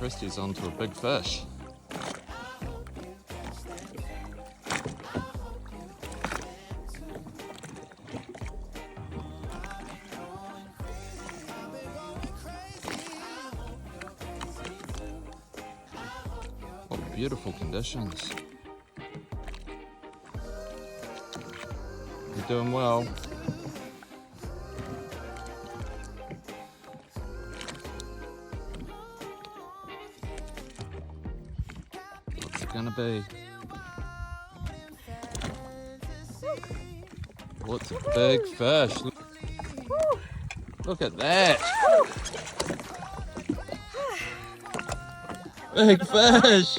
Kristy's onto a big fish. What beautiful conditions. You're doing well. What's it gonna be? Oh, it's a big fish. Look at that. Big fish.